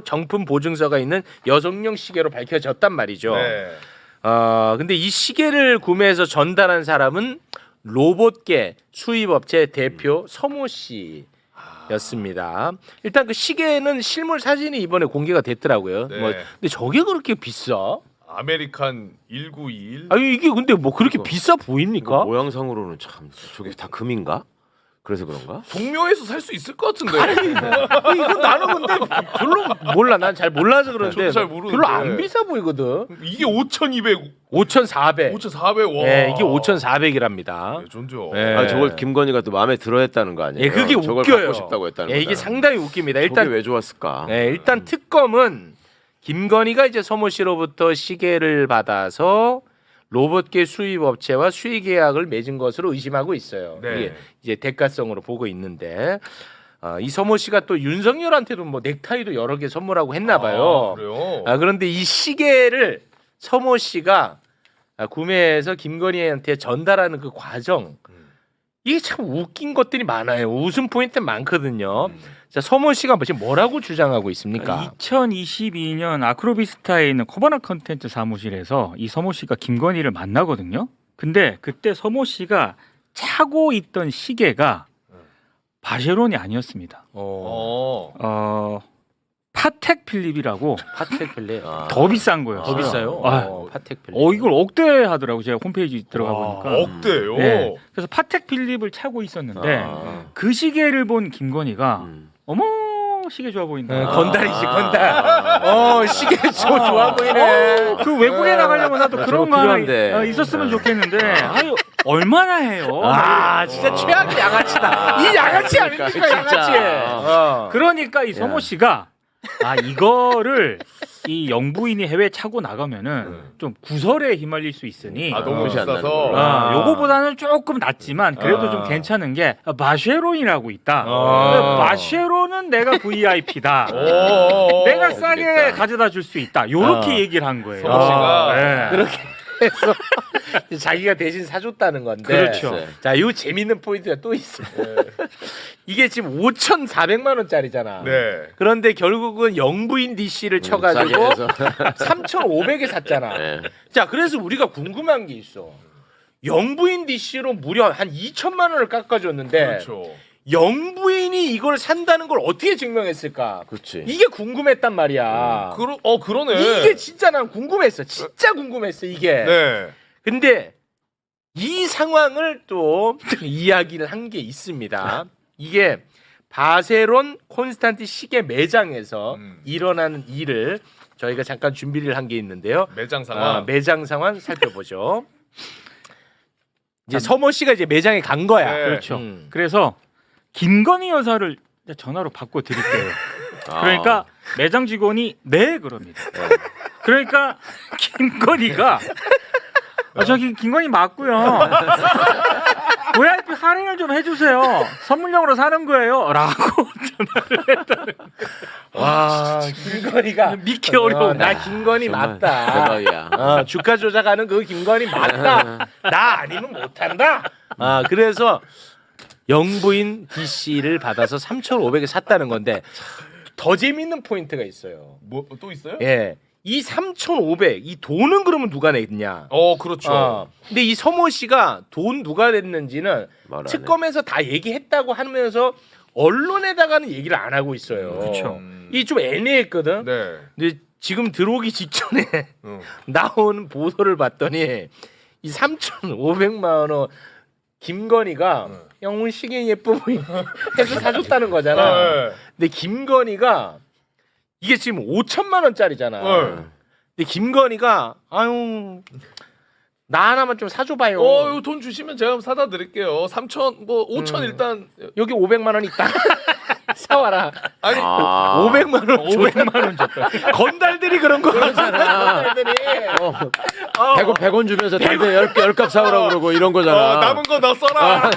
정품 보증서가 있는 여성용 시계로 밝혀졌단 말이죠. 네. 근데 이 시계를 구매해서 전달한 사람은 로봇계 수입업체 대표 서모 씨였습니다. 일단 그 시계는 실물 사진이 이번에 공개가 됐더라고요. 네. 근데 저게 그렇게 비싸? 아메리칸 1921. 아니 이게 근데 뭐 그렇게 비싸 보입니까? 모양상으로는 참 저게 다 금인가? 그래서 그런가? 동묘에서 살 수 있을 것 같은데. 이거 나는 근데 별로 몰라. 난 잘 몰라서 그런데 저도 잘 모르는데. 별로 안 비싸 보이거든. 이게 5,200, 5,400. 5,400. 와. 네, 이게 5,400이랍니다. 네, 존죠. 네. 아 저걸 김건희가 또 마음에 들어했다는 거 아니에요? 예, 그게 저걸 웃겨요. 갖고 싶다고 했다는 예, 거. 이게 상당히 웃깁니다. 일단 일단 왜 좋았을까? 네, 일단 특검은 김건희가 이제 서모 씨로부터 시계를 받아서 로봇계 수입 업체와 수의 계약을 맺은 것으로 의심하고 있어요. 네. 이게 이제 대가성으로 보고 있는데 이 서모 씨가 또 윤석열한테도 뭐 넥타이도 여러 개 선물하고 했나 봐요. 그래요? 그런데 이 시계를 서모 씨가 구매해서 김건희한테 전달하는 그 과정 이게 참 웃긴 것들이 많아요. 웃음 포인트 많거든요. 자, 서모 씨가 지금 뭐라고 주장하고 있습니까? 2022년 아크로비스타에 있는 코바나 컨텐츠 사무실에서 이 서모 씨가 김건희를 만나거든요. 근데 그때 서모 씨가 차고 있던 시계가 바쉐론이 아니었습니다. 파텍 필립이라고 파텍 필립. 더 비싼 거예요. 더 비싸요? 파텍 필립. 이걸 억대 하더라고. 제가 홈페이지 들어가 보니까. 억대요. 네. 그래서 파텍 필립을 차고 있었는데 그 시계를 본 김건희가 어머 시계 좋아 보인다. 네, 건달이지 건달. 시계 좋아 보이네. 그 외국에 나가려면 나도 그런 거 하나 필요한데. 있었으면 좋겠는데 아유 얼마나 해요? 진짜 최악의 양아치다. 이 양아치 아닙니까? 양아치. 그러니까 이 서모 씨가 이거를 이 영부인이 해외 차고 나가면은 좀 구설에 휘말릴 수 있으니 너무 뜻이 안 비싸서. 나는 요거보다는 조금 낫지만 그래도 좀 괜찮은 게 마쉐론이라고 있다. 마쉐론은 내가 VIP다. 내가 싸게 재밌겠다. 가져다 줄 수 있다. 요렇게 얘기를 한 거예요. 서모 씨가 네. 그렇게 해서 자기가 대신 사줬다는 건데. 그렇죠. 네. 자, 이 재밌는 포인트가 또 있어. 이게 지금 5,400만 원짜리잖아. 네. 그런데 결국은 영부인 DC를 쳐가지고 싸게 해서. 3,500에 샀잖아. 네. 자, 그래서 우리가 궁금한 게 있어. 영부인 DC로 무려 한 2천만 원을 깎아줬는데 그렇죠. 영부인이 이걸 산다는 걸 어떻게 증명했을까? 그렇지. 이게 궁금했단 말이야. 그러네. 이게 진짜 난 궁금했어. 진짜 궁금했어 이게. 네. 근데 이 상황을 또 이야기를 한 게 있습니다. 이게 바세론 콘스탄티 시계 매장에서 일어나는 일을 저희가 잠깐 준비를 한 게 있는데요. 매장 상황. 매장 상황 살펴보죠. 이제 서모 씨가 이제 매장에 간 거야. 네. 그렇죠. 그래서 김건희 여사를 전화로 바꿔 드릴게요. 그러니까 매장 직원이 네 그럽니다. 그러니까 김건희가 저기 김건희 맞고요. VIP 할인을 좀 해주세요. 선물용으로 사는 거예요.라고 전화를 했다는. 와, 김건희가 믿기 어려워. 나 김건희 맞다. 대박이야. 주가 조작하는 그 김건희 맞다. 나 아니면 못한다. 그래서 영부인 DC를 받아서 3,500에 샀다는 건데 더 재밌는 포인트가 있어요. 뭐 또 있어요? 예, 이 3,500 이 돈은 그러면 누가 냈냐? 그렇죠. 근데 이 서모 씨가 돈 누가 냈는지는 말 안 해. 특검에서 다 얘기했다고 하면서 언론에다가는 얘기를 안 하고 있어요. 그렇죠. 이 좀 애매했거든. 네. 근데 지금 들어오기 직전에 나온 보도를 봤더니 이 3,500만 원 김건희가 영훈 시계 예뻐 보이네 해서 사줬다는 거잖아. 네. 근데 김건희가 이게 지금 5천만 원짜리잖아. 네. 근데 김건희가 아유 나 하나만 좀 사줘봐요. 이거 돈 주시면 제가 사다 드릴게요. 3천, 5천 일단. 여기 500만 원 있다. 사와라. 아니, 500만 원. 500만 원 줬다. 건달들이 그런 거 하잖아. 건달들이. 100원 주면서 담배 10값 사오라고 그러고 이런 거잖아. 남은 거 너 써라.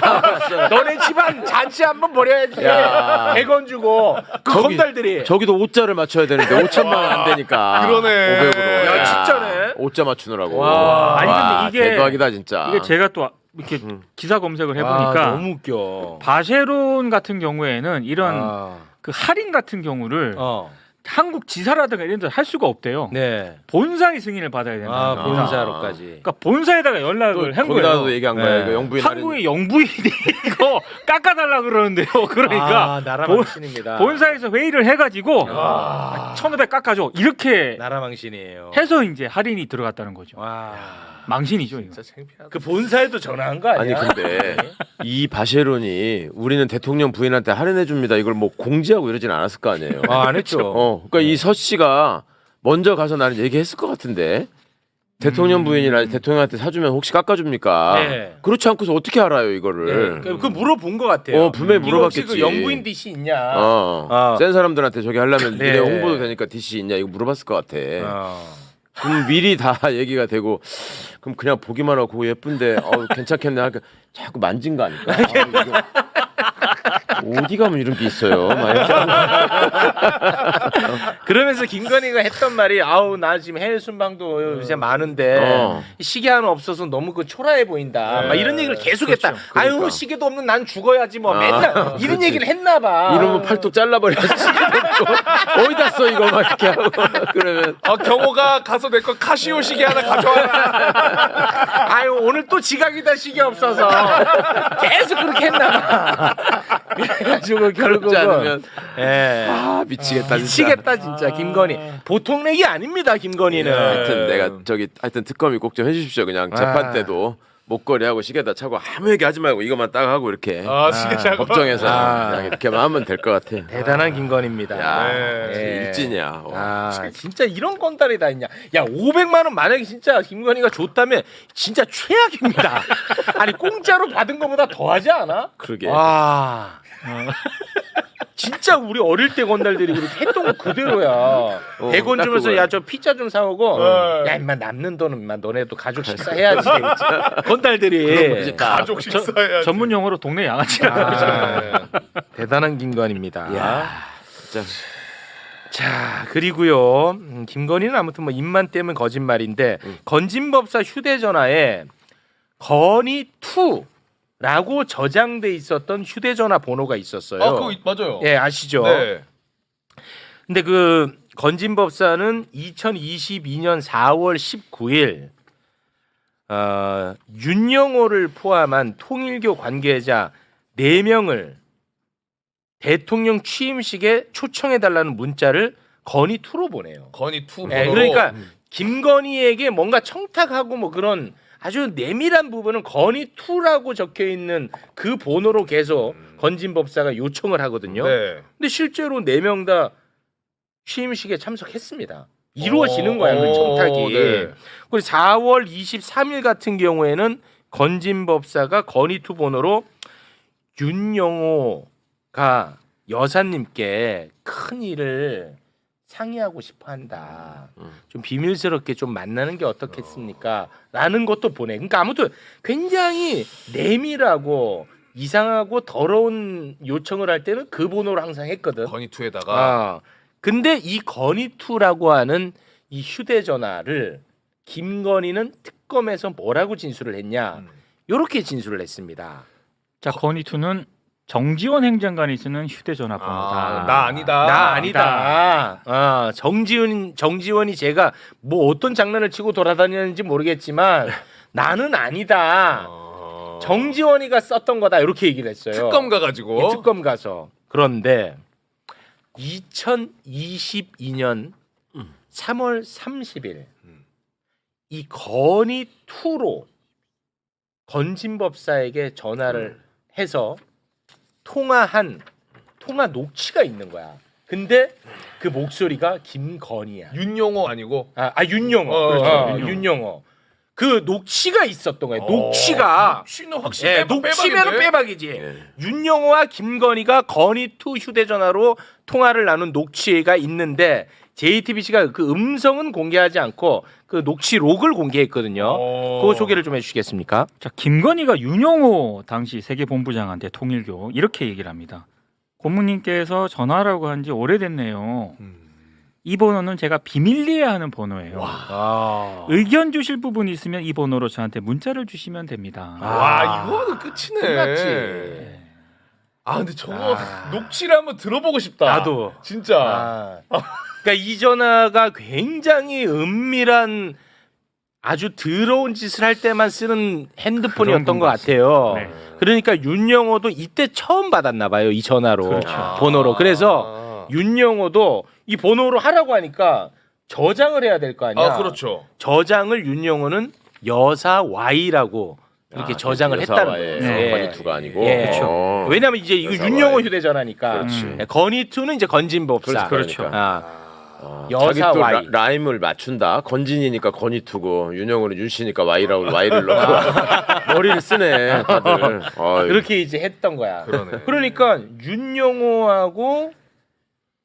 너네 집안 잔치 한번 벌여야지. 야. 100원 주고 그 저기- 건달들이. 저기도 5자를 맞춰야 되는데 5천만 원 안 되니까. 그러네. 500으로. 야, 진짜네. 5자 맞추느라고. 와. 아니, 근데 이게- 대박이다 진짜. 이게 제가 또 이렇게 기사 검색을 해보니까 너무 웃겨. 바쉐론 같은 경우에는 이런 그 할인 같은 경우를 한국 지사라든가 이런 데서 할 수가 없대요. 네. 본사의 승인을 받아야 된다. 아, 본사로까지. 그러니까 본사에다가 연락을 한 거예요. 거기다도 얘기한 거예요. 네. 이거 영부인 한국의 영부인이 이거 깎아달라 그러는데요. 그러니까 아, 나라 본- 망신입니다. 본사에서 회의를 해가지고 아. 1,500 깎아줘 이렇게 나라 망신이에요. 해서 이제 할인이 들어갔다는 거죠. 와. 망신이죠 이거. 진짜 창피하다. 그 본사에도 전화한 거 아니 아니야? 근데 이 바셰론이 우리는 대통령 부인한테 할인해 줍니다. 이걸 뭐 공지하고 이러진 않았을 거 아니에요. 아, 안 했죠. 그러니까 이 서 씨가 먼저 가서 나는 얘기했을 것 같은데 대통령 부인이나 대통령한테 사주면 혹시 깎아줍니까? 네. 그렇지 않고서 어떻게 알아요 이거를? 그 물어본 것 같아요. 분명히 이거 혹시 물어봤겠지. 그 영부인 DC 있냐? 센 사람들한테 저기 하려면 네. 니네 홍보도 되니까 DC 있냐 이거 물어봤을 것 같아. 어. 그럼 미리 다 얘기가 되고 그럼 그냥 보기만 하고 예쁜데 괜찮겠네 하니까 자꾸 만진 거 아닐까? 어디 가면 이런 게 있어요? 막 이렇게 그러면서 김건희가 했던 말이 아우 나 지금 해외 순방도 요새 많은데 시계 하나 없어서 너무 그 초라해 보인다. 막 이런 얘기를 계속했다. 그렇죠. 아유 그러니까. 시계도 없는 난 죽어야지 뭐 맨날 이런 그렇지. 얘기를 했나 봐. 이러면 팔뚝 잘라버려야지. 어디다 써 이거 막 이렇게 하고 그러면 경호가 가서 내 거 카시오 시계 하나 가져와라. 아유 오늘 또 지각이다 시계 없어서 계속 그렇게 했나 봐. 그래가지고 그렇지 결국은 않으면 예. 미치겠다. 미치겠다 진짜 김건희 보통 얘기 아닙니다 김건희는. 하여튼 내가 하여튼 특검이 꼭 좀 해주십시오. 그냥 재판 때도 목걸이하고 시계다 차고 아무 얘기 하지 말고 이것만 딱 하고 이렇게 시계 차고. 법정에서 아. 그냥 이렇게만 하면 될 것 같아. 대단한 김건희입니다. 야, 예. 일진이야. 와. 진짜 이런 건달이 다 있냐? 야, 500만 원 만약에 진짜 김건희가 줬다면 진짜 최악입니다. 아니 공짜로 받은 것보다 더하지 않아? 그러게. 와. 진짜 우리 어릴 때 건달들이 그렇게 했던 거 그대로야. 100원 딱 주면서 그거야. 야 저 피자 좀 사오고 야 임마 남는 돈은 임마 너네도 가족 식사해야지. 건달들이. 가족 식사해야지. 전문 용어로 동네 양아치라고 그러죠. 대단한 김건희입니다. 야, 진짜. 자 그리고요 김건희는 아무튼 뭐 입만 떼면 거짓말인데 건진법사 휴대전화에 건희2라고 저장돼 있었던 휴대전화 번호가 있었어요. 그거 맞아요. 예 아시죠? 네. 근데 그 건진법사는 2022년 4월 19일 윤영호를 포함한 통일교 관계자 4명을 대통령 취임식에 초청해달라는 문자를 건희2로 보내요. 건희 투. 예, 그러니까 김건희에게 뭔가 청탁하고 뭐 그런 아주 내밀한 부분은 건희2라고 적혀 있는 그 번호로 계속 건진법사가 요청을 하거든요. 네. 근데 실제로 4명 다 취임식에 참석했습니다. 이루어지는 거야, 그 청탁이. 네. 그리고 4월 23일 같은 경우에는 건진법사가 건희2 번호로 윤영호가 여사님께 큰 일을 상의하고 싶어 한다. 좀 비밀스럽게 좀 만나는 게 어떻겠습니까? 라는 것도 보내. 그러니까 아무튼 굉장히 내밀하고 이상하고 더러운 요청을 할 때는 그 번호를 항상 했거든. 건희 투에다가 근데 이 건희2라고 하는 이 휴대전화를 김건희는 특검에서 뭐라고 진술을 했냐? 이렇게 진술을 했습니다. 자 건희2는 정지원 행정관이 쓰는 휴대전화 번호다. 나 아니다. 나 아니다. 정지원이 제가 뭐 어떤 장난을 치고 돌아다니는지 모르겠지만 나는 아니다. 정지원이가 썼던 거다 이렇게 얘기를 했어요. 특검 가가지고. 특검 가서. 그런데 2022년 3월 30일 이 건희2로 건진법사에게 전화를 해서 통화 녹취가 있는 거야. 근데 그 목소리가 김건희야. 윤용호 아니고. 윤영호. 그렇죠. 윤영호. 그 녹취가 있었던 거야. 녹취가. 녹취는 확실히 녹취면은 빼박이지. 윤영호와 김건희가 건희2 휴대전화로 통화를 나눈 녹취가 있는데 JTBC가 그 음성은 공개하지 않고 그 녹취록을 공개했거든요. 그 소개를 좀 해주시겠습니까? 자 김건희가 윤영호 당시 세계본부장한테 통일교 이렇게 얘기를 합니다. 고모님께서 전화라고 한 지 오래됐네요. 이 번호는 제가 비밀리에 하는 번호예요. 의견 주실 부분이 있으면 이 번호로 저한테 문자를 주시면 됩니다. 와 이거는 끝이네. 끝났지. 근데 저거 녹취를 한번 들어보고 싶다. 나도. 진짜. 그러니까 이 전화가 굉장히 은밀한 아주 더러운 짓을 할 때만 쓰는 핸드폰이었던 것 같아요. 네. 그러니까 윤영호도 이때 처음 받았나 봐요. 이 전화로 그렇죠. 번호로. 그래서 윤영호도 이 번호로 하라고 하니까 저장을 해야 될 거 아니야. 그렇죠. 저장을 윤영호는 여사 Y라고 이렇게 저장을 했다는 거예요. 네. 예. 건이2가 아니고. 예. 그렇죠. 왜냐면 이제 이거 여사 윤영호 Y. 휴대전화니까. 그렇지. 건이2는 이제 건진법사. 그렇죠. 여사 자기 또 Y. 라임을 맞춘다. 건진이니까 건이2고 윤영호는 윤씨니까 Y라고 Y를 넣고 머리를 쓰네 다들. 어이. 그렇게 이제 했던 거야. 그러네. 그러니까 윤영호하고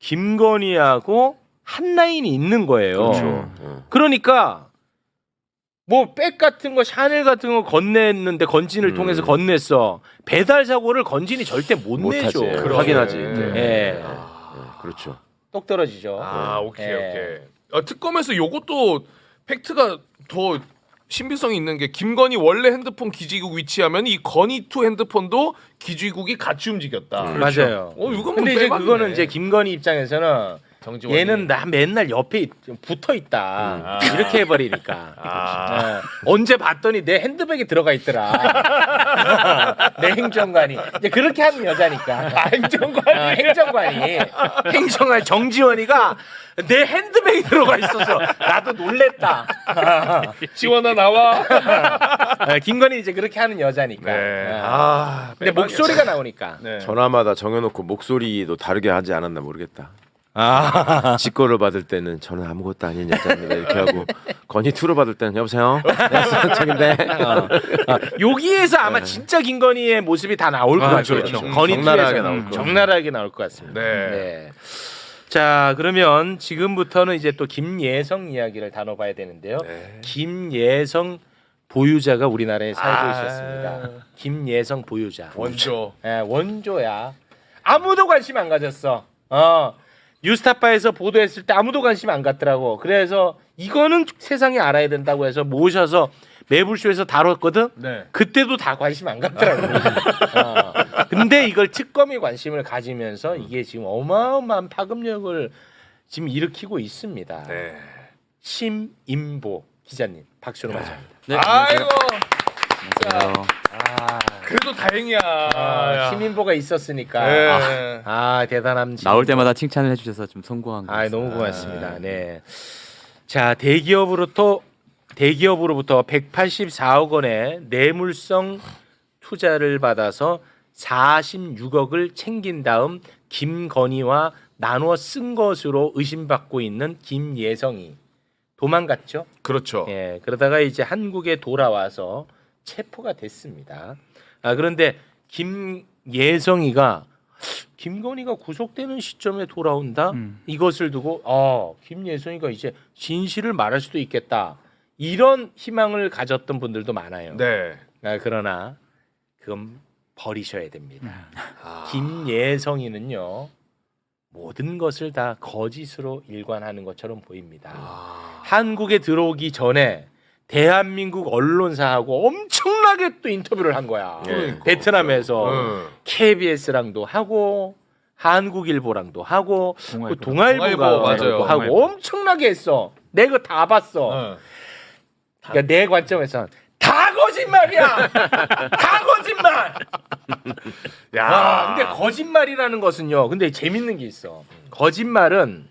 김건희하고 한 라인이 있는 거예요. 그렇죠. 그러니까 뭐 백 같은 거 샤넬 같은 거 건넸는데 건진을 통해서 건넸어. 배달 사고를 건진이 절대 못 내죠. 못하지. 그러네. 확인하지. 예. 그렇죠. 똑 떨어지죠. 오케이 예. 오케이. 특검에서 요것도 팩트가 더 신빙성이 있는 게 김건희 원래 핸드폰 기지국 위치하면 이 건희2 핸드폰도 기지국이 같이 움직였다. 맞아요. 이건 뭐 근데 이제 빼봤네. 그거는 이제 김건희 입장에서는 정지원이. 얘는 나 맨날 옆에 붙어 있다 이렇게 해버리니까 언제 봤더니 내 핸드백에 들어가 있더라. 내 행정관이 이제 그렇게 하는 여자니까. 행정관이 정지원이가 내 핸드백에 들어가 있어서 나도 놀랬다. 지원아 나와. 김건희 이제 그렇게 하는 여자니까. 네. 근데 목소리가 나오니까. 네. 전화마다 정해놓고 목소리도 다르게 하지 않았나 모르겠다. 직거를 받을 때는 저는 아무것도 아닌 여자입니다 이렇게 하고 건희2로 받을 때는 여보세요. 선착인데. 여기에서 아마 진짜 김건희의 모습이 다 나올 것 같아요. 그렇죠. 건희2에서 적나라하게 나올 것 적나라하게 나올 것 같습니다. 네. 자, 그러면 지금부터는 이제 또 김예성 이야기를 다뤄봐야 되는데요. 네. 김예성 보유자가 우리나라에 살고 있었습니다. 김예성 보유자. 원조. 원조야. 아무도 관심 안 가졌어. 뉴스타파에서 보도했을 때 아무도 관심 안 갖더라고. 그래서 이거는 세상이 알아야 된다고 해서 모셔서 매불쇼에서 다뤘거든. 네. 그때도 다 관심 안 갖더라고. 근데 이걸 특검이 관심을 가지면서 이게 지금 어마어마한 파급력을 지금 일으키고 있습니다. 네. 심인보 기자님 박수로 맞이합니다. 네, 아이고. 안녕하세요. 그래도 다행이야. 심인보가 있었으니까. 네. 대단함. 나올 때마다 칭찬을 해주셔서 좀 성공한 것 같습니다. 너무 고맙습니다. 네. 자, 대기업으로부터 184억 원의 뇌물성 투자를 받아서 46억을 챙긴 다음 김건희와 나눠 쓴 것으로 의심받고 있는 김예성이 도망갔죠. 그렇죠. 예, 그러다가 이제 한국에 돌아와서 체포가 됐습니다. 그런데 김예성이가 김건희가 구속되는 시점에 돌아온다. 이것을 두고 김예성이가 이제 진실을 말할 수도 있겠다. 이런 희망을 가졌던 분들도 많아요. 네. 그러나 그건 버리셔야 됩니다. 김예성이는요 모든 것을 다 거짓으로 일관하는 것처럼 보입니다. 한국에 들어오기 전에 대한민국 언론사하고 엄청나게 또 인터뷰를 한 거야. 그러니까. 베트남에서 KBS랑도 하고 한국일보랑도 하고 동아일보. 동아일보가 맞아요. 하고 동아일보. 엄청나게 했어. 내가 다 봤어. 그러니까 내 관점에서는 다 거짓말이야. 다 거짓말. 근데 거짓말이라는 것은요. 근데 재밌는 게 있어. 거짓말은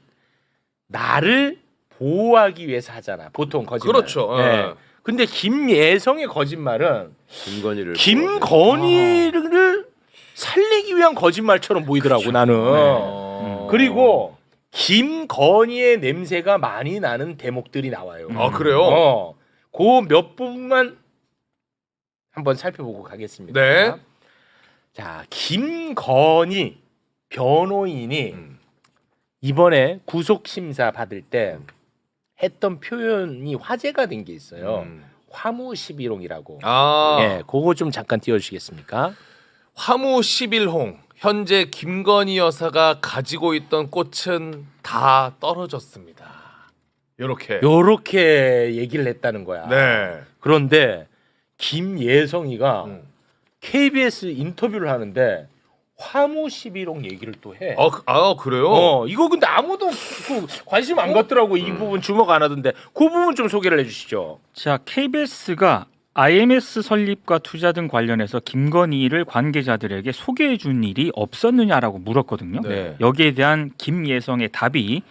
나를 보호하기 위해서 하잖아. 보통 거짓말. 그렇죠. 근데 김예성의 거짓말은 김건희를 김건희를 살리기 위한 거짓말처럼 보이더라고 나는. 그리고 김건희의 냄새가 많이 나는 대목들이 나와요. 그래요? 그 몇 부분만 한번 살펴보고 가겠습니다. 네. 자, 김건희 변호인이 이번에 구속 심사 받을 때 했던 표현이 화제가 된 게 있어요. 화무11홍이라고. 예, 그거 좀 잠깐 띄워주시겠습니까? 화무 11홍. 현재 김건희 여사가 가지고 있던 꽃은 다 떨어졌습니다. 요렇게 얘기를 했다는 거야. 네. 그런데 김예성이가 KBS 인터뷰를 하는데 화무 11호 얘기를 또 해. 그래요? 이거 근데 아무도 관심 안 갖더라고. 이 부분 주목 안 하던데 그 부분 좀 소개를 해주시죠. 자, KBS가 IMS 설립과 투자 등 관련해서 김건희를 관계자들에게 소개해 준 일이 없었느냐라고 물었거든요. 네. 여기에 대한 김예성의 답이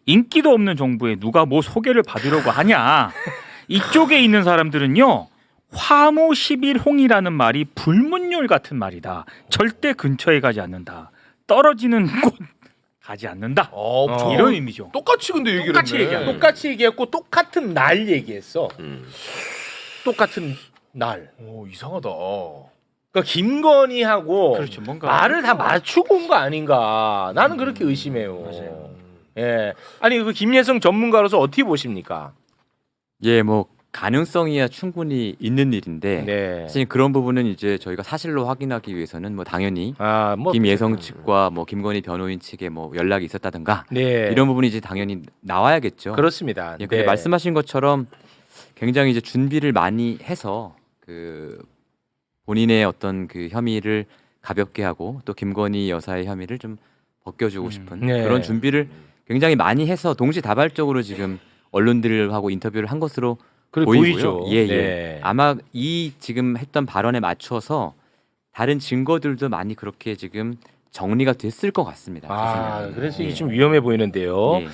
인기도 없는 정부에 누가 뭐 소개를 받으려고 하냐. 이쪽에 있는 사람들은요. 화무 11홍이라는 말이 불문율 같은 말이다. 절대 근처에 가지 않는다. 떨어지는 곳 가지 않는다. 이런 의미죠. 똑같이 근데 얘기를 똑같이 했네. 얘기한 똑같이 얘기했고 똑같은 날 얘기했어. 똑같은 날. 오, 이상하다. 그러니까 김건희하고 그렇죠. 뭔가 말을 다 맞추고 온 거 아닌가. 나는 그렇게 의심해요. 맞아요. 예. 아니 그 김예성 전문가로서 어떻게 보십니까? 예, 뭐 가능성이야 충분히 있는 일인데 네. 사실 그런 부분은 이제 저희가 사실로 확인하기 위해서는 뭐 당연히 뭐 김예성 측과 뭐 김건희 변호인 측에 뭐 연락이 있었다든가 네. 이런 부분이 이제 당연히 나와야겠죠. 그렇습니다. 예, 근데 네. 말씀하신 것처럼 굉장히 이제 준비를 많이 해서 그 본인의 어떤 그 혐의를 가볍게 하고 또 김건희 여사의 혐의를 좀 벗겨주고 싶은 네. 그런 준비를 굉장히 많이 해서 동시다발적으로 지금 언론들하고 인터뷰를 한 것으로 보이죠. 예, 예. 네. 아마 이 지금 했던 발언에 맞춰서 다른 증거들도 많이 그렇게 지금 정리가 됐을 것 같습니다. 제 생각에는. 그래서 이게 예. 좀 위험해 보이는데요. 예.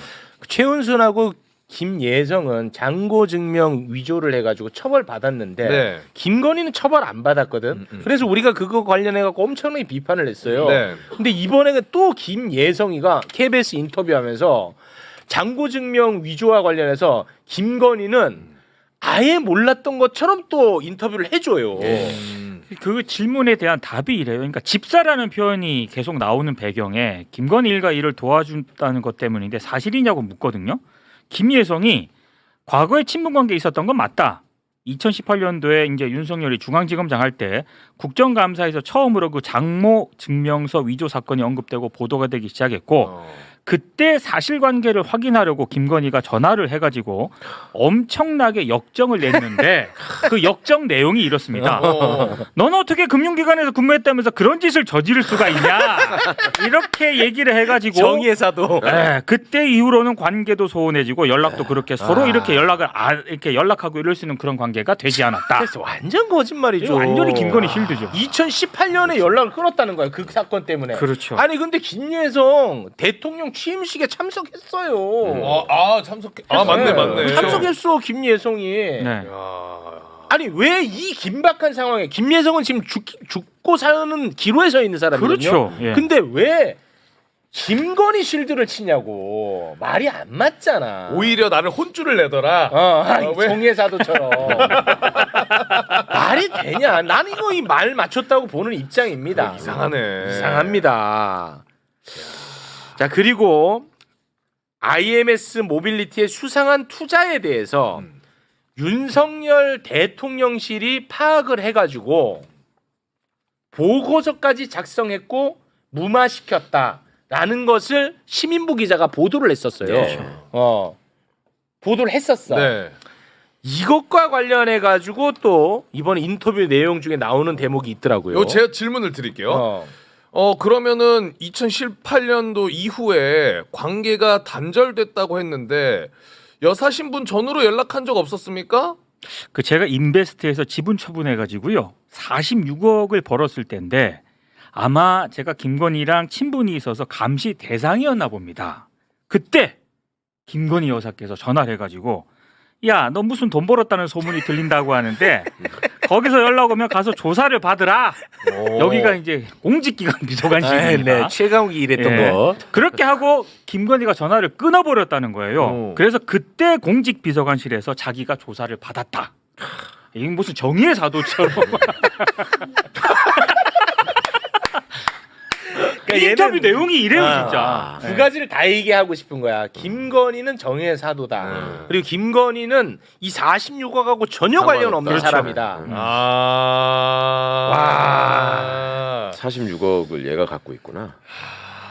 최은순하고 김예성은 장고 증명 위조를 해가지고 처벌 받았는데 네. 김건희는 처벌 안 받았거든. 그래서 우리가 그거 관련해 갖고 엄청나게 비판을 했어요. 네. 근데 이번에는 또 김예성이가 KBS 인터뷰하면서 장고 증명 위조와 관련해서 김건희는 아예 몰랐던 것처럼 또 인터뷰를 해줘요. 그 질문에 대한 답이 이래요. 그러니까 집사라는 표현이 계속 나오는 배경에 김건희 일가 일을 도와준다는 것 때문인데 사실이냐고 묻거든요. 김예성이 과거에 친분 관계 있었던 건 맞다. 2018년도에 이제 윤석열이 중앙지검장 할 때 국정감사에서 처음으로 그 장모 증명서 위조 사건이 언급되고 보도가 되기 시작했고 그때 사실관계를 확인하려고 김건희가 전화를 해가지고 엄청나게 역정을 냈는데 그 역정 내용이 이렇습니다. 너는 어떻게 금융기관에서 근무했다면서 그런 짓을 저지를 수가 있냐? 이렇게 얘기를 해가지고 정의사도 네, 그때 이후로는 관계도 소원해지고 연락도 그렇게 서로 이렇게 이렇게 연락하고 이럴 수 있는 그런 관계가 되지 않았다. 그래서 완전 거짓말이죠. 완전히 김건희 실드죠. 2018년에 연락을 끊었다는 거야. 그 사건 때문에. 그렇죠. 아니 근데 김예성 대통령 취임식에 참석했어요. 맞네. 참석했어 김예성이. 네. 야. 아니 왜 이 긴박한 상황에 김예성은 지금 죽고 사는 기로에 서 있는 사람이거든요. 그렇죠. 예. 근데 왜 김건희 실드를 치냐고. 말이 안 맞잖아. 오히려 나를 혼쭐을 내더라. 왜? 정예사도처럼 말이 되냐? 나는 이거 이 말 맞췄다고 보는 입장입니다. 이상하네. 이상합니다. 자 그리고 IMS 모빌리티의 수상한 투자에 대해서 윤석열 대통령실이 파악을 해가지고 보고서까지 작성했고 무마시켰다라는 것을 시민부 기자가 보도를 했었어요. 네. 보도를 했었어. 네. 이것과 관련해 가지고 또 이번 인터뷰 내용 중에 나오는 대목이 있더라고요. 제가 질문을 드릴게요. 그러면은 2018년도 이후에 관계가 단절됐다고 했는데 여사 신분 전후로 연락한 적 없었습니까? 그 제가 인베스트에서 지분 처분해가지고요 46억을 벌었을 때인데 아마 제가 김건희랑 친분이 있어서 감시 대상이었나 봅니다. 그때 김건희 여사께서 전화를 해가지고 야, 너 무슨 돈 벌었다는 소문이 들린다고 하는데 거기서 연락 오면 가서 조사를 받으라. 여기가 이제 공직기관 비서관실입니다. 네, 최강욱이 이랬던 예. 거. 그렇게 하고 김건희가 전화를 끊어버렸다는 거예요. 그래서 그때 공직 비서관실에서 자기가 조사를 받았다. 이게 무슨 정의의 사도처럼. 그러니까 인터뷰 내용이 이래요 진짜. 두 가지를 다 얘기하고 싶은 거야. 김건희는 정의의 사도다. 그리고 김건희는 이 46억하고 전혀 관련 없는 그렇죠. 사람이다. 와. 46억을 얘가 갖고 있구나.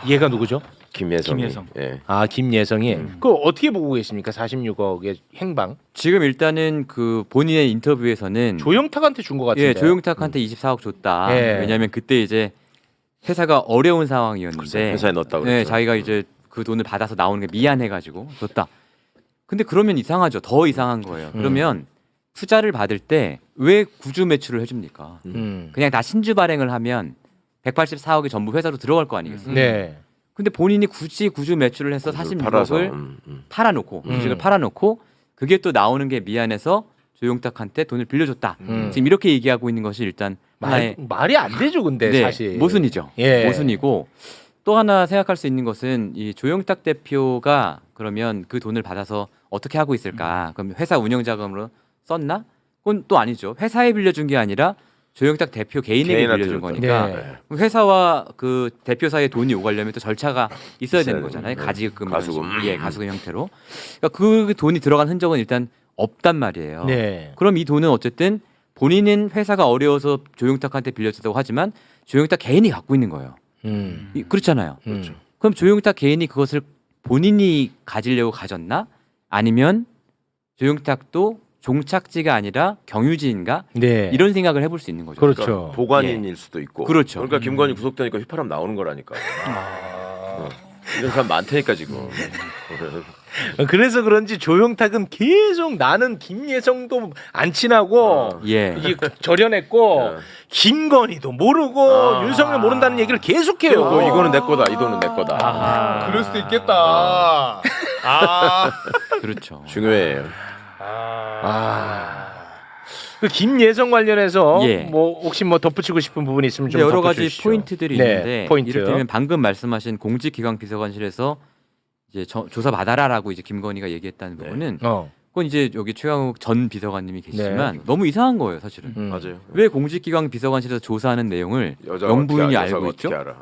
얘가 누구죠? 김예성이. 김예성. 예. 김예성이. 그거 어떻게 보고 계십니까? 46억의 행방. 지금 일단은 그 본인의 인터뷰에서는 조영탁한테 준 것 같은데. 예, 조용탁한테 24억 줬다. 예. 왜냐하면 그때 이제 회사가 어려운 상황이었는데 회사에 넣었다 그랬죠. 네, 자기가 이제 그 돈을 받아서 나오는 게 미안해가지고 줬다. 근데 그러면 이상하죠. 더 이상한 거예요. 그러면 투자를 받을 때 왜 구주 매출을 해줍니까? 그냥 다 신주 발행을 하면 184억이 전부 회사로 들어갈 거 아니겠어요? 네. 근데 본인이 굳이 구주 매출을 해서 팔아서 46억을 팔아놓고 주식을 팔아놓고 그게 또 나오는 게 미안해서 조용탁한테 돈을 빌려줬다. 지금 이렇게 얘기하고 있는 것이 일단 하나의 말이 안 되죠, 근데 네, 사실. 모순이죠. 예. 모순이고 또 하나 생각할 수 있는 것은 이 조용탁 대표가 그러면 그 돈을 받아서 어떻게 하고 있을까? 그럼 회사 운영 자금으로 썼나? 그건 또 아니죠. 회사에 빌려준 게 아니라 조용탁 대표 개인에게 개인한테 빌려준 줬다. 거니까 네. 그럼 회사와 그 대표 사이에 돈이 오가려면 또 절차가 있어야 되는 있어야 거잖아요. 되는 가지금, 가수금. 예, 가수금 형태로. 그러니까 그 돈이 들어간 흔적은 일단 없단 말이에요. 네. 그럼 이 돈은 어쨌든 본인은 회사가 어려워서 조용탁한테 빌려줬다고 하지만 조용탁 개인이 갖고 있는 거예요. 그렇잖아요. 그렇죠. 그럼 조용탁 개인이 그것을 본인이 가지려고 가졌나? 아니면 조용탁도 종착지가 아니라 경유지인가? 네. 이런 생각을 해볼 수 있는 거죠. 그렇죠. 보관인일 수도 있고. 그렇죠. 그러니까 김건희 구속되니까 휘파람 나오는 거라니까. 이런 사람 많다니까 지금. 그래서 그런지 조용탁은 계속 나는 김예성도 안 친하고 예. 이게 절연했고 어. 김건희도 모르고 윤석열 모른다는 얘기를 계속해요. 이거는 내 거다. 이 돈은 내 거다. 아하. 그럴 수도 있겠다. 아. 그렇죠. 중요해요. 그 김예성 관련해서 예. 뭐 혹시 뭐 덧붙이고 싶은 부분이 있으면 좀 여러 가지 덧붙여주시죠. 포인트들이 네, 있는데 포인트. 이를테면 방금 말씀하신 공직기강 비서관실에서 이제 조사 받아라라고 이제 김건희가 얘기했다는 부분은 그건 이제 여기 최강욱 전 비서관님이 계시지만 너무 이상한 거예요, 사실은. 맞아요. 왜 공직기강 비서관실에서 조사하는 내용을 여자가 영부인이 어떻게 알고 어떻게 있죠? 알아?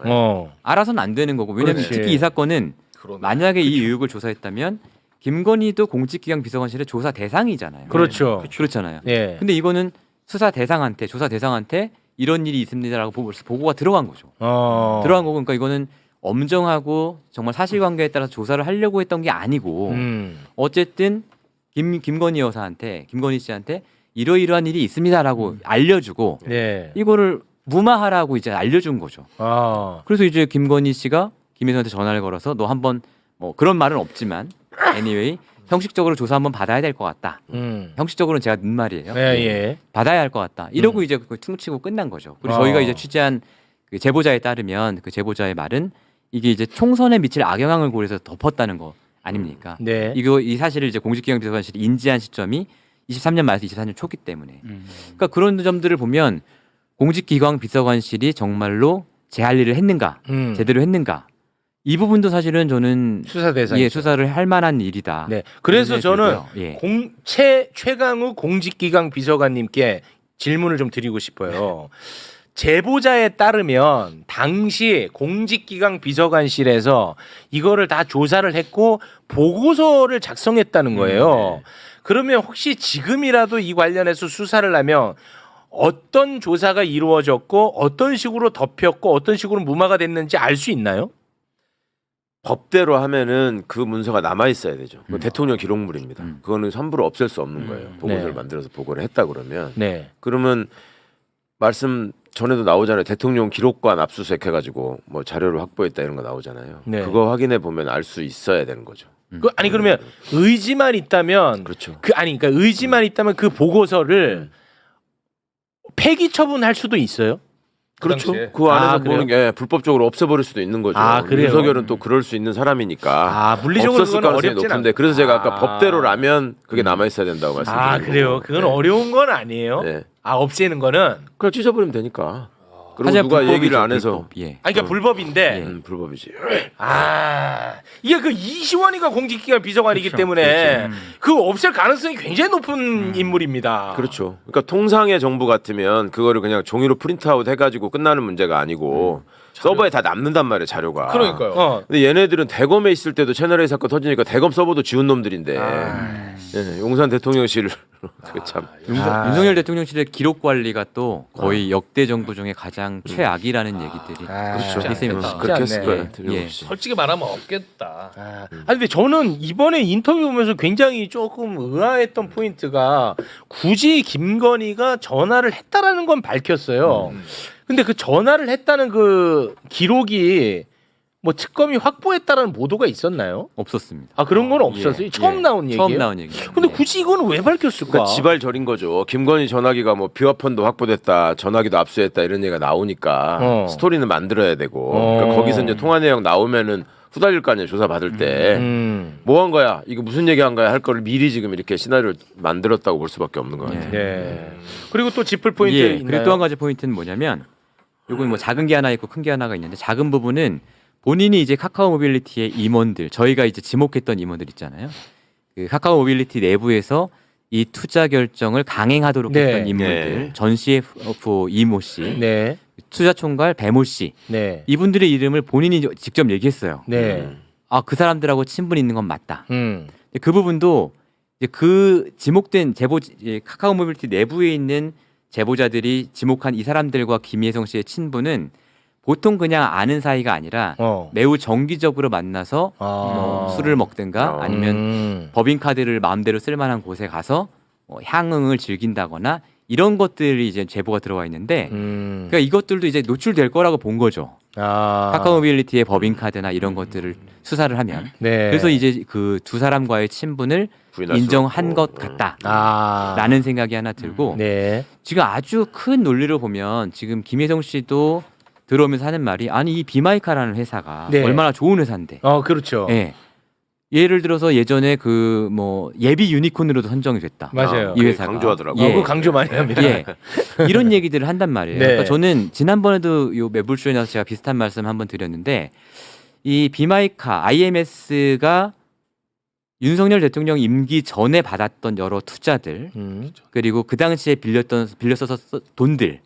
알아서는 안 되는 거고. 왜냐하면 그렇지. 특히 이 사건은 그러네. 만약에 이 의혹을 조사했다면 김건희도 공직기강 비서관실의 조사 대상이잖아요. 그렇죠. 그렇잖아요. 예. 근데 이거는 수사 대상한테 조사 대상한테 이런 일이 있습니다라고 보고가 들어간 거죠. 들어간 거고 그러니까 이거는 엄정하고 정말 사실관계에 따라서 조사를 하려고 했던 게 아니고 어쨌든 김건희 여사한테 김건희 씨한테 이러이러한 일이 있습니다라고 알려주고 네. 이거를 무마하라고 이제 알려준 거죠. 그래서 이제 김건희 씨가 김혜선한테 전화를 걸어서 너 한번 뭐 그런 말은 없지만 anyway 형식적으로 조사 한번 받아야 될 것 같다. 형식적으로는 제가 는 말이에요. 예. 받아야 할 것 같다. 이러고 이제 그 퉁치고 끝난 거죠. 그리고 저희가 이제 취재한 그 제보자에 따르면 그 제보자의 말은 이게 이제 총선에 미칠 악영향을 고려해서 덮었다는 거 아닙니까? 네. 이 사실을 이제 공직기강비서관실이 인지한 시점이 23년 말에서 24년 초기 때문에. 그러니까 그런 점들을 보면 공직기강비서관실이 정말로 제 할 일을 했는가, 제대로 했는가. 이 부분도 사실은 저는 수사 대상. 예, 수사를 할 만한 일이다. 네. 그래서 저는 예. 최강욱 공직기강 비서관님께 질문을 좀 드리고 싶어요. 제보자에 따르면 당시 공직기강 비서관실에서 이거를 다 조사를 했고 보고서를 작성했다는 거예요. 그러면 혹시 지금이라도 이 관련해서 수사를 하면 어떤 조사가 이루어졌고 어떤 식으로 덮였고 어떤 식으로 무마가 됐는지 알 수 있나요? 법대로 하면은 그 문서가 남아 있어야 되죠. 그건 대통령 기록물입니다. 그거는 함부로 없앨 수 없는 거예요. 보고서를 네. 만들어서 보고를 했다 그러면. 네. 그러면 말씀 전에도 나오잖아요. 대통령 기록관 압수수색 해가지고 뭐 자료를 확보했다 이런 거 나오잖아요. 네. 그거 확인해 보면 알 수 있어야 되는 거죠. 아니 그러면 의지만 있다면 그렇죠. 그러니까 의지만 있다면 그 보고서를 폐기 처분할 수도 있어요. 그렇죠. 당시에. 그 안에서 아, 보는 게 불법적으로 없애버릴 수도 있는 거죠. 아, 그래요? 윤석열은 또 그럴 수 있는 사람이니까. 물리적으로 없었을 그건 가능성이 어렵진 높은데 않- 그래서 제가 아까 아. 법대로라면 그게 남아 있어야 된다고 말씀드린 거고. 그래요. 그건 네. 어려운 건 아니에요. 네. 없애는 거는. 그냥 찢어버리면 되니까. 그리고 하지만 누가 불법이죠, 얘기를 안 해서 불법. 예. 그러니까 불법인데. 불법이지. 이게 그 이시원이가 공직기관 비서관이기 때문에 그 없앨 가능성이 굉장히 높은 인물입니다. 그렇죠. 그러니까 통상의 정부 같으면 그거를 그냥 종이로 프린트아웃 해가지고 끝나는 문제가 아니고 서버에 다 남는단 말이에요, 자료가. 그러니까요. 근데 얘네들은 대검에 있을 때도 채널A 사건 터지니까 대검 서버도 지운 놈들인데 예, 용산 대통령실 참 윤석열 대통령실의 기록 관리가 또 거의 역대 정부 중에 가장 최악이라는 얘기들이 그렇죠. 있습니다. 그렇게 했을 않네. 거예요. 예. 틀림없이. 솔직히 말하면 없겠다. 근데 저는 이번에 인터뷰 보면서 굉장히 조금 의아했던 포인트가 굳이 김건희가 전화를 했다라는 건 밝혔어요. 근데 그 전화를 했다는 그 기록이 뭐 특검이 확보했다라는 보도가 있었나요? 없었습니다. 아 그런 건 없었어요. 예, 처음 예. 나온 얘기예요. 처음 나온 얘기. 근데 굳이 이거는 왜 밝혔을까? 그러니까 지발 저린 거죠. 김건희 전화기가 뭐 비화폰도 확보됐다, 전화기도 압수했다 이런 얘기가 나오니까 스토리는 만들어야 되고 그러니까 거기서 이제 통화 내용 나오면은 후달릴 거 아니에요. 조사 받을 때 뭐 한 거야? 이거 무슨 얘기한 거야? 할 거를 미리 지금 이렇게 시나리오 만들었다고 볼 수밖에 없는 것 같아요. 네. 그리고 또 짚을 포인트 예. 있나요? 그리고 또 한 가지 포인트는 뭐냐면 요건 뭐 작은 게 하나 있고 큰 게 하나가 있는데 작은 부분은 본인이 이제 카카오 모빌리티의 임원들 저희가 이제 지목했던 임원들 있잖아요. 그 카카오 모빌리티 내부에서 이 투자 결정을 강행하도록 네. 했던 인물들 네. 전 CFO 이모 씨, 네. 투자총괄 배모 씨 네. 이분들의 이름을 본인이 직접 얘기했어요. 네. 아, 그 사람들하고 친분이 있는 건 맞다. 음. 그 부분도 이제 그 지목된 카카오 모빌리티 내부에 있는 제보자들이 지목한 이 사람들과 김혜성 씨의 친분은 보통 그냥 아는 사이가 아니라 매우 정기적으로 만나서 뭐 술을 먹든가 아니면 법인카드를 마음대로 쓸만한 곳에 가서 향응을 즐긴다거나 이런 것들이 이제 제보가 들어와 있는데 그러니까 이것들도 이제 노출될 거라고 본 거죠. 카카오 모빌리티의 법인카드나 이런 것들을 수사를 하면 네. 그래서 이제 그 두 사람과의 친분을 부인할 수 인정한 없고. 것 같다라는 생각이 하나 들고 네. 지금 아주 큰 논리로 보면 지금 김혜성 씨도 들어오면서 하는 말이 아니 이 비마이카라는 회사가 네. 얼마나 좋은 회사인데 그렇죠. 예. 예를 들어서 예전에 그 뭐 예비 유니콘으로도 선정이 됐다. 맞아요. 이 회사가 강조하더라고요. 예. 그거 강조 많이 합니다. 예. 이런 얘기들을 한단 말이에요. 네. 그러니까 저는 지난번에도 요 매불쇼에 나와서 제가 비슷한 말씀 한번 드렸는데 이 비마이카 IMS가 윤석열 대통령 임기 전에 받았던 여러 투자들 그리고 그 당시에 빌렸어서 돈들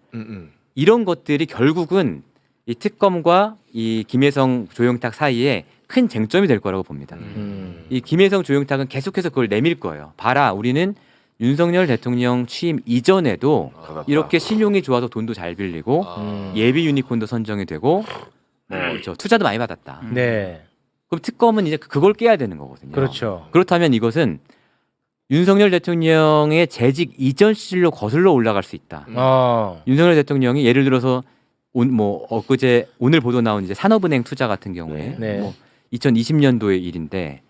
이런 것들이 결국은 이 특검과 이 김혜성 조영탁 사이에 큰 쟁점이 될 거라고 봅니다. 이 김혜성 조영탁은 계속해서 그걸 내밀 거예요. 봐라, 우리는 윤석열 대통령 취임 이전에도 이렇게 신용이 좋아서 돈도 잘 빌리고 예비 유니콘도 선정이 되고 저 투자도 많이 받았다. 네. 그럼 특검은 이제 그걸 깨야 되는 거거든요. 그렇죠. 그렇다면 이것은 윤석열 대통령의 재직 이전 시절로 거슬러 올라갈 수 있다. 윤석열 대통령이 예를 들어서 엊그제 오늘 보도 나온 이제 산업은행 투자 같은 경우에 네. 뭐 2020년도의 일인데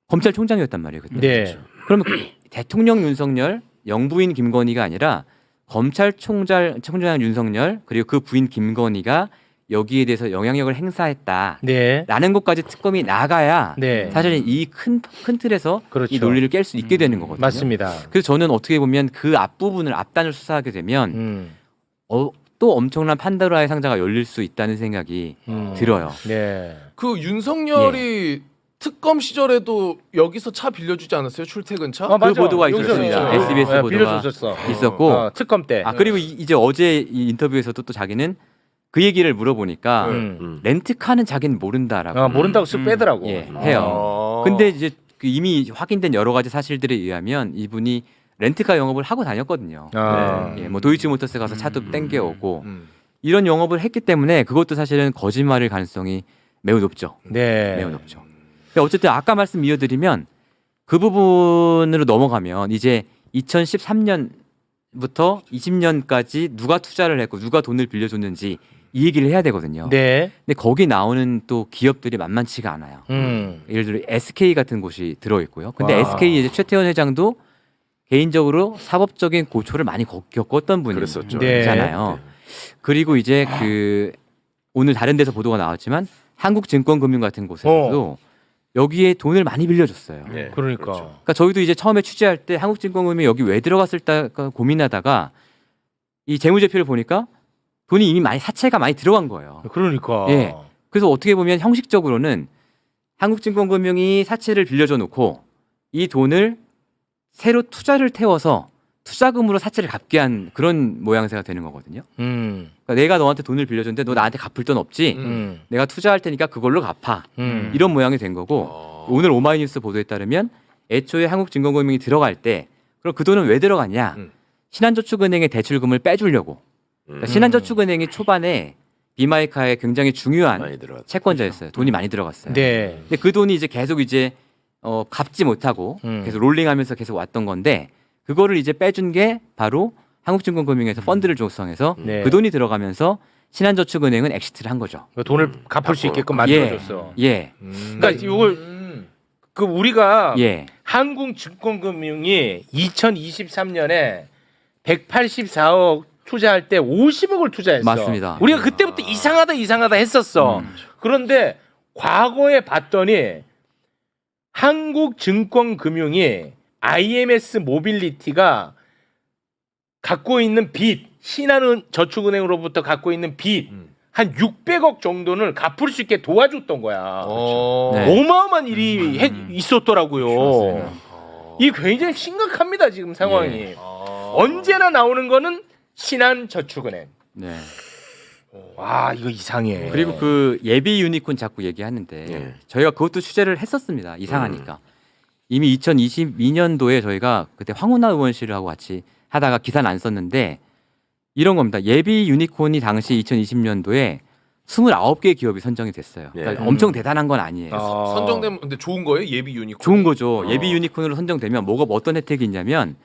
검찰총장이었단 말이에요. 그때. 네. 그러면 대통령 윤석열, 영부인 김건희가 아니라 검찰총장 윤석열 그리고 그 부인 김건희가 여기에 대해서 영향력을 행사했다라는 네. 것까지 특검이 나가야 네. 사실 이 큰 틀에서 그렇죠. 이 논리를 깰 수 있게 되는 거거든요. 맞습니다. 그래서 저는 어떻게 보면 그 앞부분을 앞단을 수사하게 되면 또 엄청난 판도라의 상자가 열릴 수 있다는 생각이 들어요. 네. 그 윤석열이 특검 시절에도 여기서 차 빌려주지 않았어요? 출퇴근 차? 그 보도가 있었습니다. 있었죠. SBS 보도가 빌려줬었어. 있었고 특검 때. 그리고 이제 어제 이 인터뷰에서도 또 자기는 그 얘기를 물어보니까 렌트카는 자기는 모른다라고 모른다고 쓱 빼더라고. 예, 해요. 근데 이제 그 이미 확인된 여러 가지 사실들에 의하면 이분이 렌트카 영업을 하고 다녔거든요. 예, 뭐 도이치모터스 가서 차도 땡겨오고 이런 영업을 했기 때문에 그것도 사실은 거짓말일 가능성이 매우 높죠. 네. 매우 높죠. 근데 어쨌든 아까 말씀 이어드리면 그 부분으로 넘어가면 이제 2013년부터 20년까지 누가 투자를 했고 누가 돈을 빌려줬는지 이 얘기를 해야 되거든요. 네. 근데 거기 나오는 또 기업들이 만만치가 않아요. 예를 들어 SK 같은 곳이 들어있고요. 근데 SK 이제 최태원 회장도 개인적으로 사법적인 고초를 많이 겪었던 그랬었죠. 분이잖아요. 그리고 이제 그 오늘 다른 데서 보도가 나왔지만 한국증권금융 같은 곳에서도 여기에 돈을 많이 빌려줬어요. 네, 그러니까. 그렇죠. 그러니까 저희도 이제 처음에 취재할 때 한국증권금융이 여기 왜 들어갔을까 고민하다가 이 재무제표를 보니까 돈이 이미 사채가 많이 들어간 거예요. 그러니까. 예. 그래서 어떻게 보면 형식적으로는 한국증권금융이 사채를 빌려줘 놓고 이 돈을 새로 투자를 태워서 투자금으로 사채를 갚게 한 그런 모양새가 되는 거거든요. 그러니까 내가 너한테 돈을 빌려줬는데 너 나한테 갚을 돈 없지? 내가 투자할 테니까 그걸로 갚아. 이런 모양이 된 거고 오늘 오마이뉴스 보도에 따르면 애초에 한국증권금융이 들어갈 때 그럼 그 돈은 왜 들어갔냐? 신한저축은행의 대출금을 빼주려고. 그러니까 신한저축은행이 초반에 비마이카에 굉장히 중요한 많이 들어갔죠. 채권자였어요. 돈이 많이 들어갔어요. 네. 근데 그 돈이 이제 계속 이제 갚지 못하고 계속 롤링하면서 계속 왔던 건데 그거를 이제 빼준 게 바로 한국증권금융에서 펀드를 조성해서 네. 그 돈이 들어가면서 신한저축은행은 엑시트를 한 거죠. 그 돈을 갚을 수 있게끔 만들어줬어. 예. 그러니까 이걸 그 우리가 예. 한국증권금융이 2023년에 184억 투자할 때 50억을 투자했어. 맞습니다. 우리가 그때부터 이상하다 했었어. 그런데 과거에 봤더니 한국증권금융이 IMS 모빌리티가 갖고 있는 빚, 신한저축은행으로부터 갖고 있는 빚 한 600억 정도는 갚을 수 있게 도와줬던 거야. 네. 어마어마한 일이 있었더라고요. 이 굉장히 심각합니다 지금 상황이. 언제나 나오는 거는 신한저축은행. 네. 와 이거 이상해. 그리고 그 예비 유니콘 자꾸 얘기하는데 예. 저희가 그것도 취재를 했었습니다. 이상하니까. 이미 2022년도에 저희가 그때 황운하 의원실하고 같이 하다가 기사는 안 썼는데 이런 겁니다. 예비 유니콘이 당시 2020년도에 29개 기업이 선정이 됐어요. 그러니까 엄청 대단한 건 아니에요. 선정되면 근데 좋은 거예요? 예비 유니콘. 좋은 거죠. 예비 유니콘으로 선정되면 뭐가 어떤 혜택이 있냐면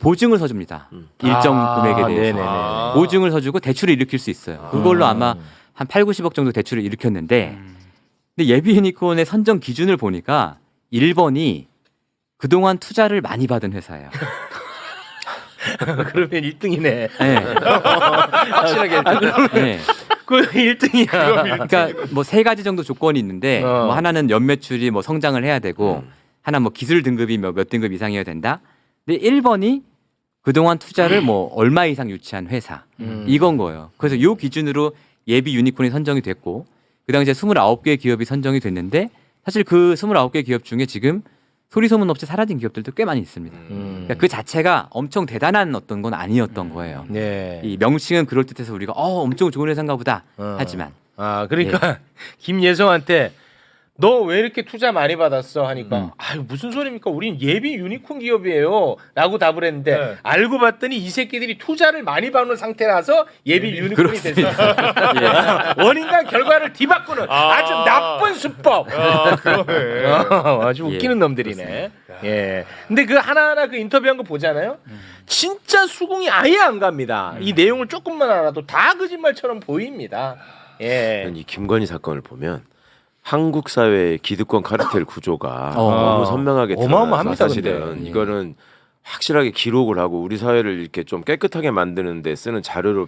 보증을 서줍니다. 일정 금액에 대해서 네네네. 보증을 서주고 대출을 일으킬 수 있어요. 그걸로 아마 한 8, 90억 정도 대출을 일으켰는데 근데 예비 유니콘의 선정 기준을 보니까 1번이 그동안 투자를 많이 받은 회사예요. 그러면 1등이네. 네. 확실하게 1등. 네. 그 1등이야. 그러니까 뭐 세 가지 정도 조건이 있는데 어. 뭐 하나는 연매출이 뭐 성장을 해야 되고 하나 뭐 기술 등급이 몇 등급 이상이어야 된다. 근데 1번이 그동안 투자를 뭐 얼마 이상 유치한 회사 이건 거예요. 그래서 요 기준으로 예비 유니콘이 선정이 됐고 그 당시에 29개 기업이 선정이 됐는데 사실 그 29개 기업 중에 지금 소리 소문 없이 사라진 기업들도 꽤 많이 있습니다. 그러니까 그 자체가 엄청 대단한 어떤 건 아니었던 거예요. 네. 이 명칭은 그럴듯해서 우리가 엄청 좋은 회사인가 보다 하지만 아 그러니까 김예성한테 너 왜 이렇게 투자 많이 받았어 하니까 아유 무슨 소리입니까? 우린 예비 유니콘 기업이에요.라고 답을 했는데 네. 알고 봤더니 이 새끼들이 투자를 많이 받는 상태라서 예비 유니콘이 됐어. 원인과 결과를 뒤바꾸는 아주 나쁜 수법. 그러네. 아주 웃기는 놈들이네. 예. 근데 그 하나하나 그 인터뷰한 거 보잖아요. 진짜 수긍이 아예 안 갑니다. 이 내용을 조금만 알아도 다 거짓말처럼 보입니다. 예. 이 김건희 사건을 보면 한국 사회의 기득권 카르텔 구조가 너무 선명하게 드러나서 어마어마합니다, 사실은 근데. 이거는 확실하게 기록을 하고 우리 사회를 이렇게 좀 깨끗하게 만드는 데 쓰는 자료로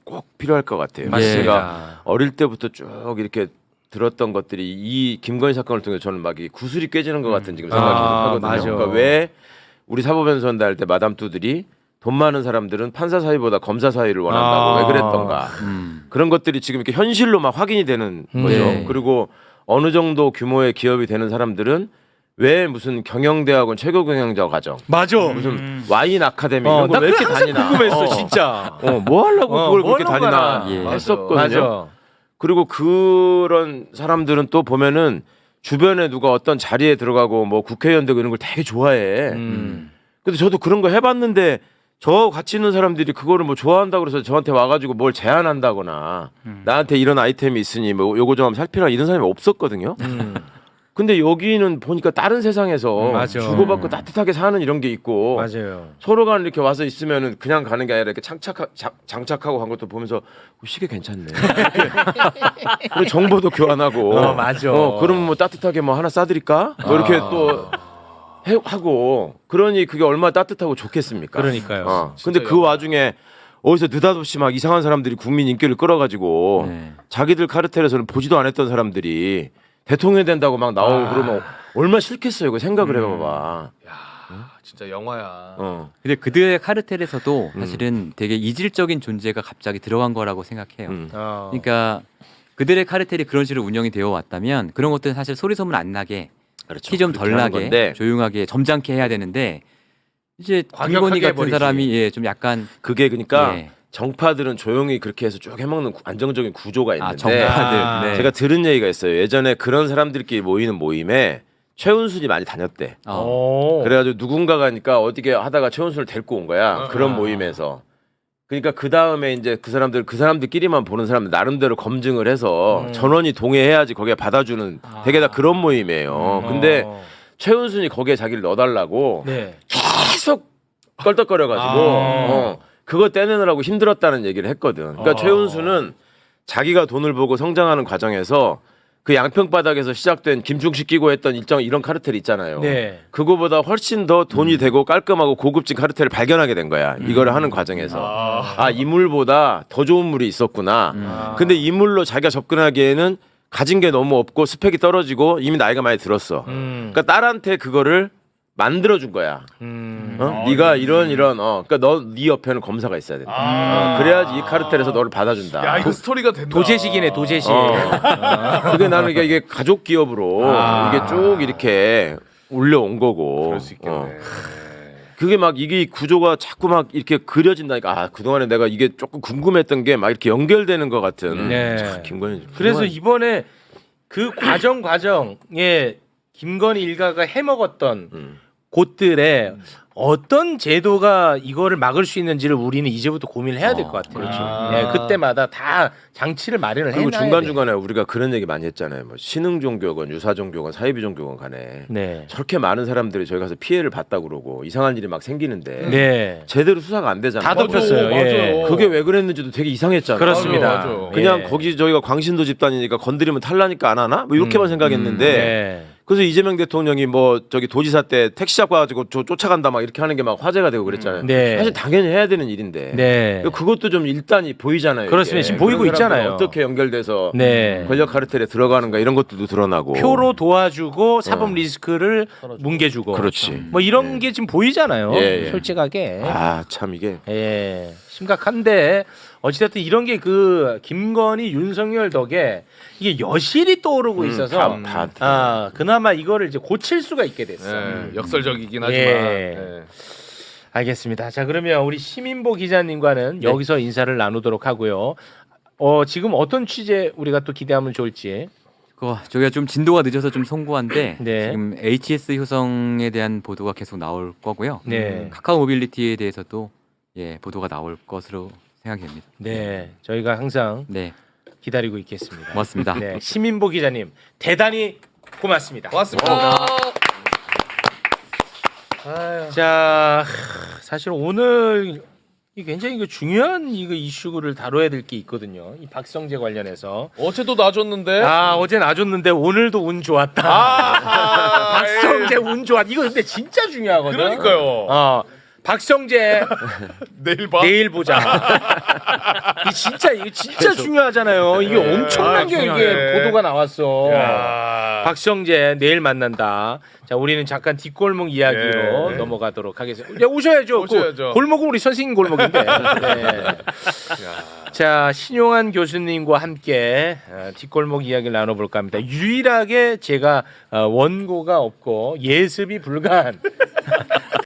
꼭 필요할 것 같아요. 맞습니다. 제가 어릴 때부터 쭉 이렇게 들었던 것들이 이 김건희 사건을 통해 저는 막 이 구슬이 깨지는 것 같은 지금 생각이 하거든요. 맞아. 그러니까 왜 우리 사법연수원다 할 때 마담뚜들이 돈 많은 사람들은 판사 사위보다 검사 사위를 원한다고 왜 그랬던가 그런 것들이 지금 이렇게 현실로 막 확인이 되는 거죠. 네. 그리고 어느 정도 규모의 기업이 되는 사람들은 왜 무슨 경영대학원 최고경영자 과정 맞아. 무슨 와인 아카데미 이런 걸 왜 이렇게 다니나 궁금했어 진짜. 뭐 하려고 그걸 뭐 그렇게 하는 다니나 거야. 예. 했었거든요. 맞아. 그리고 그런 사람들은 또 보면은 주변에 누가 어떤 자리에 들어가고 뭐 국회의원 되고 이런 걸 되게 좋아해. 근데 저도 그런 거 해봤는데 저 같이 있는 사람들이 그거를 뭐 좋아한다고 그래서 저한테 와가지고 뭘 제안한다거나 나한테 이런 아이템이 있으니 뭐 요거 좀 한번 살피라 이런 사람이 없었거든요. 근데 여기는 보니까 다른 세상에서 맞아. 주고받고 따뜻하게 사는 이런 게 있고 맞아요. 서로가 이렇게 와서 있으면은 그냥 가는 게 아니라 이렇게 장착하고 간 것도 보면서 시계 괜찮네. 그리고 정보도 교환하고. 맞아. 그럼 뭐 따뜻하게 뭐 하나 싸드릴까? 뭐 이렇게 또 하고 그러니 그게 얼마나 따뜻하고 좋겠습니까? 그러니까요. 근데 그 와중에 어디서 느닷없이 막 이상한 사람들이 국민 인기를 끌어가지고 자기들 카르텔에서는 보지도 않았던 사람들이 대통령이 된다고 막 나오고 그러면 얼마나 싫겠어요. 그 생각을 해봐봐. 진짜 영화야. 근데 그들의 카르텔에서도 사실은 되게 이질적인 존재가 갑자기 들어간 거라고 생각해요. 그러니까 그들의 카르텔이 그런 식으로 운영이 되어 왔다면 그런 것들은 사실 소리 소문 안 나게 그렇죠. 티 좀 덜 그렇게 하는 나게 건데 조용하게 점잖게 해야 되는데 이제 과격하게 김건희 같은 해버리지. 사람이 좀 약간 그게 그러니까 예. 정파들은 조용히 그렇게 해서 쭉 해먹는 안정적인 구조가 있는데 정파들 네. 제가 들은 얘기가 있어요. 예전에 그런 사람들끼리 모이는 모임에 최은순이 많이 다녔대. 그래가지고 누군가가 하니까 어디게 하다가 최은순을 데리고 온 거야. 그런 모임에서. 그러니까 그 다음에 이제 그 사람들끼리만 보는 사람들 나름대로 검증을 해서 전원이 동의해야지 거기에 받아주는 되게 다 그런 모임이에요. 근데 최은순이 거기에 자기를 넣어달라고 네. 계속 껄떡거려가지고 그거 떼내느라고 힘들었다는 얘기를 했거든. 그러니까 최은수는 자기가 돈을 보고 성장하는 과정에서 그 양평바닥에서 시작된 김중식 끼고 했던 일정 이런 카르텔 있잖아요. 네. 그거보다 훨씬 더 돈이 되고 깔끔하고 고급진 카르텔을 발견하게 된 거야. 이거를 하는 과정에서. 이 물보다 더 좋은 물이 있었구나. 근데 이 물로 자기가 접근하기에는 가진 게 너무 없고 스펙이 떨어지고 이미 나이가 많이 들었어. 그러니까 딸한테 그거를 만들어준 거야. 네가 이런 그러니까 네 옆에는 검사가 있어야 된다. 그래야지 이 카르텔에서 너를 받아준다. 야 이거 스토리가 된다. 도제식이네 도제식. 그게 나는 이게 가족 기업으로 이게 쭉 이렇게 올려온 거고. 그럴 수 있겠네. 그게 막 이게 구조가 자꾸 막 이렇게 그려진다니까. 그동안에 내가 이게 조금 궁금했던 게 막 이렇게 연결되는 것 같은. 네. 참, 김건희. 그래서 이번에 그 과정에 김건희 일가가 해먹었던 곳들에 어떤 제도가 이거를 막을 수 있는지를 우리는 이제부터 고민을 해야 될 것 같아요. 그렇죠. 그때마다 다 장치를 마련을 그리고 해놔야 중간중간에 우리가 그런 얘기 많이 했잖아요. 뭐 신흥 종교건 유사 종교건 사이비 종교건 간에 네. 저렇게 많은 사람들이 저희 가서 피해를 봤다 그러고 이상한 일이 막 생기는데 네. 제대로 수사가 안 되잖아요. 다 덮였어요. 예. 맞아요. 그게 왜 그랬는지도 되게 이상했잖아요. 그렇습니다. 맞아요. 그냥 예. 거기 저희가 광신도 집단이니까 건드리면 탈라니까 안 하나? 뭐 이렇게만 생각했는데 네. 그래서 이재명 대통령이 뭐 저기 도지사 때 택시 잡고 가지고 쫓아간다 막 이렇게 하는 게 막 화제가 되고 그랬잖아요. 네. 사실 당연히 해야 되는 일인데 네. 그것도 좀 일단이 보이잖아요. 그렇습니다. 이게. 지금 보이고 그런 사람들이 있잖아요. 어떻게 연결돼서 네. 권력 카르텔에 들어가는가 이런 것들도 드러나고. 표로 도와주고 사법 리스크를 뭉개주고. 그렇지. 뭐 이런 게 지금 보이잖아요. 예, 예. 솔직하게. 참 이게 예. 심각한데 어찌됐든 이런 게 그 김건희 윤석열 덕에 이게 여실히 떠오르고 있어서 그나마 이거를 이제 고칠 수가 있게 됐어. 역설적이긴 예. 하지만. 예. 알겠습니다. 자 그러면 우리 시민보 기자님과는 여기서 인사를 나누도록 하고요. 지금 어떤 취재 우리가 또 기대하면 좋을지. 저희가 좀 진도가 늦어서 좀 송구한데 네. 지금 HS 효성에 대한 보도가 계속 나올 거고요. 네. 카카오 모빌리티에 대해서도 보도가 나올 것으로 생각이 됩니다. 네, 저희가 항상 네, 기다리고 있겠습니다. 고맙습니다. 네, 시민보 기자님 대단히 고맙습니다. 고맙습니다. 자, 사실 오늘 굉장히 중요한 이슈를 다뤄야 될 게 있거든요. 이 박성재 관련해서. 어제도 놔줬는데. 어제 놔줬는데 오늘도 운 좋았다. 박성재 운 좋았. 이거 근데 진짜 중요하거든. 그러니까요. 박성재 내일 봐. 내일 보자. 이거 진짜 중요하잖아요. 이게 엄청난 게 중요하네. 이게 보도가 나왔어. 야. 박성재 내일 만난다. 자, 우리는 잠깐 뒷골목 이야기로 넘어가도록 하겠습니다. 야, 오셔야죠. 오셔야죠. 그 골목은 우리 선생님 골목인데. 네. 자, 신용환 교수님과 함께 뒷골목 이야기를 나눠볼까 합니다. 유일하게 제가 원고가 없고 예습이 불가한